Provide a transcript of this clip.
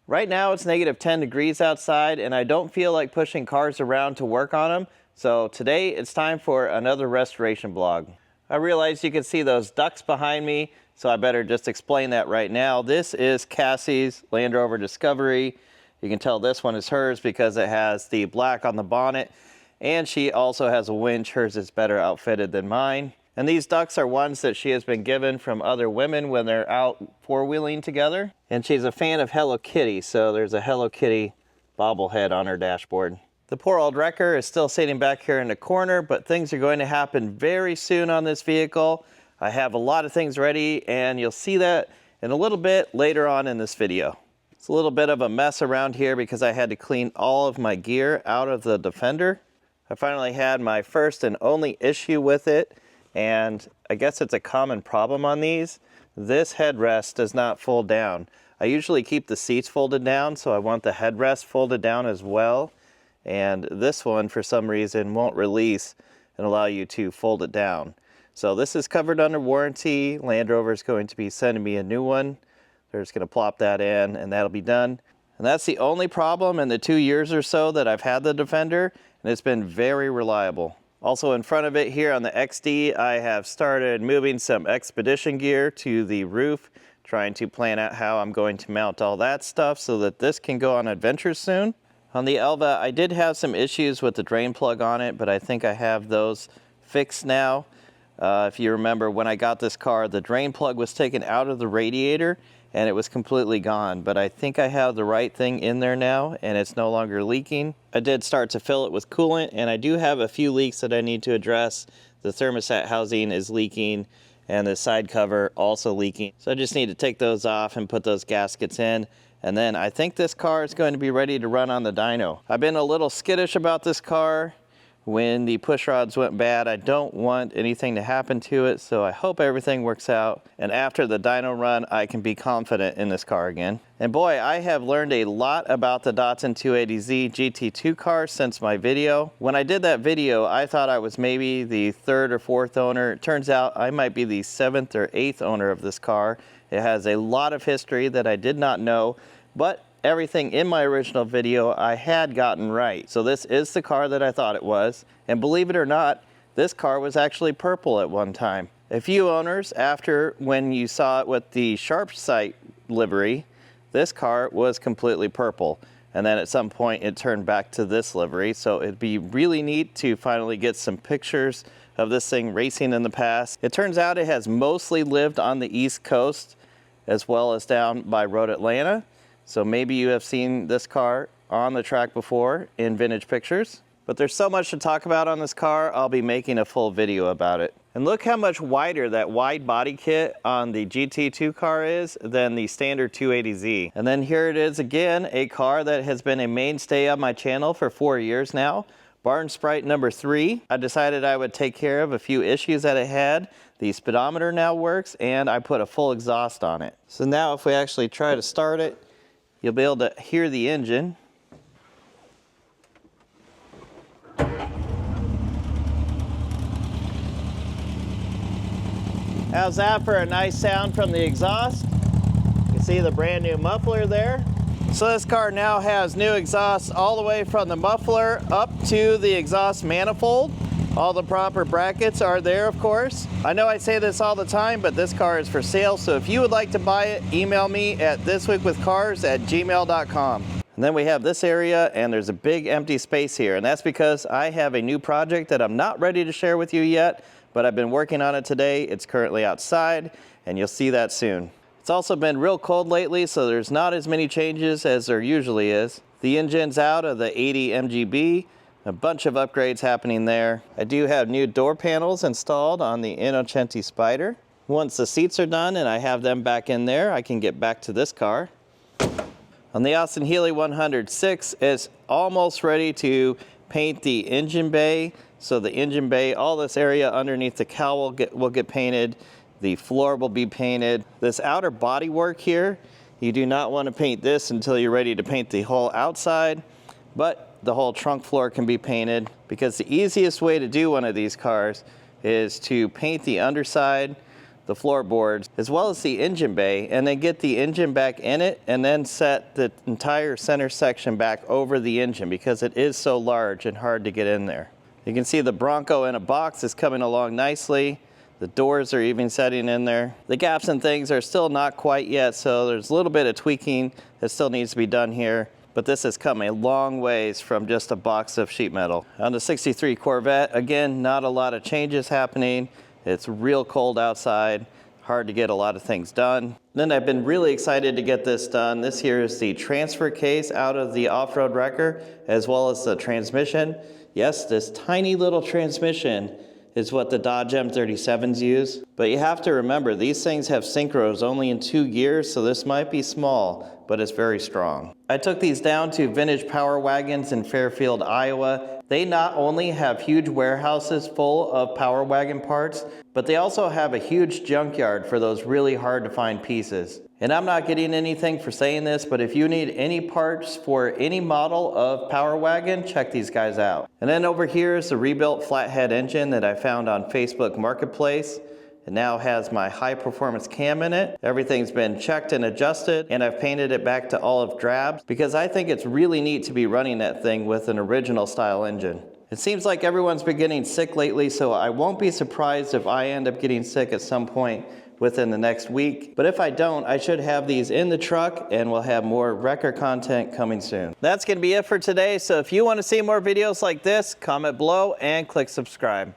Right now it's negative 10 degrees outside and I don't feel like pushing cars around to work on them. So today it's time for another restoration vlog. I realize you can see those ducks behind me, so I better just explain that right now. This is Cassie's Land Rover Discovery. You can tell this one is hers because it has the black on the bonnet, and she also has a winch. Hers is better outfitted than mine. And these ducks are ones that she has been given from other women when they're out four-wheeling together. And she's a fan of Hello Kitty, so there's a Hello Kitty bobblehead on her dashboard. The poor old wrecker is still sitting back here in the corner, but things are going to happen very soon on this vehicle. I have a lot of things ready, and you'll see that in a little bit later on in this video. It's a little bit of a mess around here because I had to clean all of my gear out of the Defender. I finally had my first and only issue with it, and I guess it's a common problem on these. This headrest does not fold down. I usually keep the seats folded down, so I want the headrest folded down as well. And this one, for some reason, won't release and allow you to fold it down. So this is covered under warranty. Land Rover is going to be sending me a new one. They're just going to plop that in and that'll be done. And that's the only problem in the 2 years or so that I've had the Defender, and it's been very reliable. Also in front of it here on the XD, I have started moving some Expedition gear to the roof, trying to plan out how I'm going to mount all that stuff so that this can go on adventures soon. On the Elva, I did have some issues with the drain plug on it, but I think I have those fixed now. If you remember, when I got this car, the drain plug was taken out of the radiator and it was completely gone, but I think I have the right thing in there now and it's no longer leaking. I did start to fill it with coolant, and I do have a few leaks that I need to address. The thermostat housing is leaking and the side cover also leaking. So I just need to take those off and put those gaskets in. And then I think this car is going to be ready to run on the dyno. I've been a little skittish about this car. When the push rods went bad, I don't want anything to happen to it, so I hope everything works out. And after the dyno run, I can be confident in this car again. And boy, I have learned a lot about the Datsun 280Z GT2 car since my video. When I did that video, I thought I was maybe the third or fourth owner. It turns out I might be the seventh or eighth owner of this car. It has a lot of history that I did not know, but everything in my original video I had gotten right. So this is the car that I thought it was. And believe it or not, this car was actually purple at one time. A few owners after, when you saw it with the Sharp Sight livery, this car was completely purple. And then at some point it turned back to this livery. So it'd be really neat to finally get some pictures of this thing racing in the past. It turns out it has mostly lived on the East Coast as well as down by Road Atlanta. So maybe you have seen this car on the track before in vintage pictures. But there's so much to talk about on this car, I'll be making a full video about it. And look how much wider that wide body kit on the GT2 car is than the standard 280Z. And then here it is again, a car that has been a mainstay on my channel for 4 years now. Barn Sprite number 3. I decided I would take care of a few issues that it had. The speedometer now works, and I put a full exhaust on it. So now if we actually try to start it, you'll be able to hear the engine. How's that for a nice sound from the exhaust? You can see the brand new muffler there. So this car now has new exhaust all the way from the muffler up to the exhaust manifold. All the proper brackets are there, of course. I know I say this all the time, but this car is for sale. So if you would like to buy it, email me at thisweekwithcars@gmail.com. And then we have this area, and there's a big empty space here. And that's because I have a new project that I'm not ready to share with you yet, but I've been working on it today. It's currently outside, and you'll see that soon. It's also been real cold lately, so there's not as many changes as there usually is. The engine's out of the 80 MGB. A bunch of upgrades happening there. I do have new door panels installed on the Innocenti Spider. Once the seats are done and I have them back in there, I can get back to this car. On the Austin Healey 106, it's almost ready to paint the engine bay. So the engine bay, all this area underneath the cowl will get painted. The floor will be painted. This outer body work here, you do not want to paint this until you're ready to paint the whole outside, but the whole trunk floor can be painted, because the easiest way to do one of these cars is to paint the underside the floorboards, as well as the engine bay, and then get the engine back in it, and then set the entire center section back over the engine because it is so large and hard to get in there. You can see the Bronco in a box is coming along nicely. The doors are even setting in there. The gaps and things are still not quite yet, so there's a little bit of tweaking that still needs to be done here. But this has come a long ways from just a box of sheet metal. On the 63 Corvette, again, not a lot of changes happening. It's real cold outside, hard to get a lot of things done. Then I've been really excited to get this done. This here is the transfer case out of the off-road wrecker, as well as the transmission. Yes, this tiny little transmission is what the Dodge M37s use. But you have to remember, these things have synchros only in 2 gears, so this might be small, but it's very strong. I took these down to Vintage Power Wagons in Fairfield, Iowa. They not only have huge warehouses full of Power Wagon parts, but they also have a huge junkyard for those really hard to find pieces. And I'm not getting anything for saying this, but if you need any parts for any model of Power Wagon, check these guys out. And then over here is the rebuilt Flathead Engine that I found on Facebook Marketplace. It now has my high performance cam in it. Everything's been checked and adjusted, and I've painted it back to olive drab because I think it's really neat to be running that thing with an original style engine. It seems like everyone's been getting sick lately, so I won't be surprised if I end up getting sick at some point within the next week. But if I don't, I should have these in the truck, and we'll have more wrecker content coming soon. That's gonna be it for today, so if you wanna see more videos like this, comment below and click subscribe.